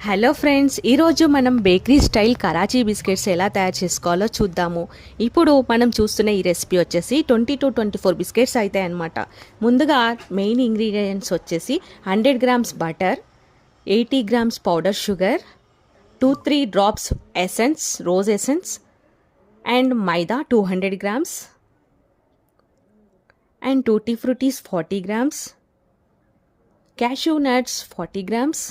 Hello friends, ఈరోజు మనం bakery style Karachi biscuits ఎలా తయారు చేసుకోవాలో చూద్దాము. ఇప్పుడు మనం చూస్తున్న ఈ రెసిపీ వచ్చేసి 20 to 24 బిస్కెట్స్ అవుతాయి అన్నమాట. ముందుగా మెయిన్ ఇంగ్రీడియంట్స్ వచ్చేసి 100 grams butter, 80 grams powder sugar, 2-3 drops essence, rose essence and maida 200 grams and tutti fruttis 40 grams, cashew nuts 40 grams,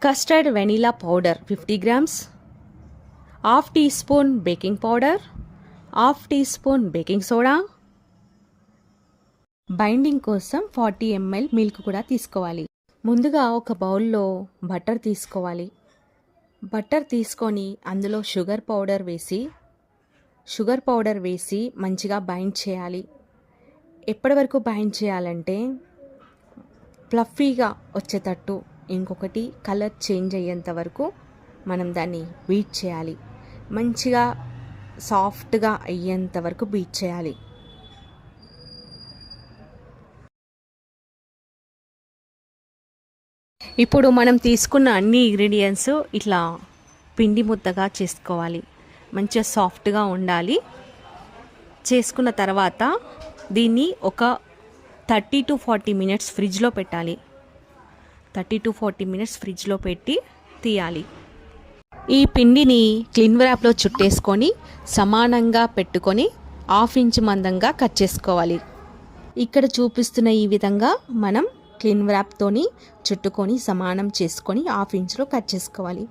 custard vanilla powder 50 grams, half teaspoon baking powder, half teaspoon baking soda, binding కోసం 40 ml milk కూడా తీసుకోవాలి. ముందుగా ఒక బౌల్లో butter తీసుకోవాలి. Butter తీసుకొని అందులో sugar powder వేసి మంచిగా బైండ్ చేయాలి. ఎప్పటి వరకు బైండ్ చేయాలంటే ఫ్లఫీగా వచ్చేటట్టు, ఇంకొకటి కలర్ చేంజ్ అయ్యేంత వరకు మనం దాన్ని బీట్ చేయాలి. మంచిగా సాఫ్ట్గా అయ్యేంత వరకు బీట్ చేయాలి. ఇప్పుడు మనం తీసుకున్న అన్ని ఇంగ్రీడియంట్స్ ఇట్లా పిండి ముద్దగా చేసుకోవాలి. మంచిగా సాఫ్ట్గా ఉండాలి. చేసుకున్న తర్వాత దీన్ని ఒక 30 to 40 మినిట్స్ ఫ్రిడ్జ్లో పెట్టాలి. 30 to 40 మినిట్స్ ఫ్రిడ్జ్లో పెట్టి తీయాలి. ఈ పిండిని క్లీన్ ర్యాప్లో చుట్టేసుకొని సమానంగా పెట్టుకొని 1/2 ఇంచ్ మందంగా కట్ చేసుకోవాలి. ఇక్కడ చూపిస్తున్న ఈ విధంగా మనం క్లీన్ ర్యాప్తోని చుట్టుకొని సమానం చేసుకొని 1/2 ఇంచ్లో కట్ చేసుకోవాలి.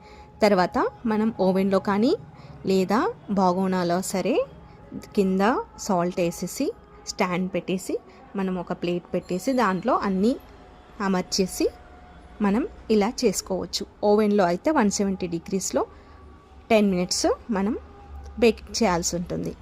తర్వాత మనం ఓవెన్లో కానీ లేదా బాగోనాలో సరే కింద సాల్ట్ వేసేసి స్టాండ్ పెట్టేసి మనం ఒక ప్లేట్ పెట్టేసి దాంట్లో అన్నీ అమర్చేసి మనం ఇలా చేసుకోవచ్చు. ఓవెన్లో అయితే 170 degreesలో 10 minutes మనం బేకింగ్ చేయాల్సి ఉంటుంది.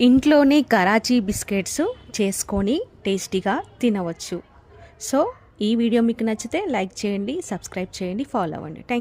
ఇంట్లోనే కరాచీ బిస్కెట్స్ చేసుకొని టేస్టీగా తినవచ్చు. సో ఈ వీడియో మీకు నచ్చితే లైక్ చేయండి, సబ్స్క్రైబ్ చేయండి, ఫాలో అవ్వండి. థ్యాంక్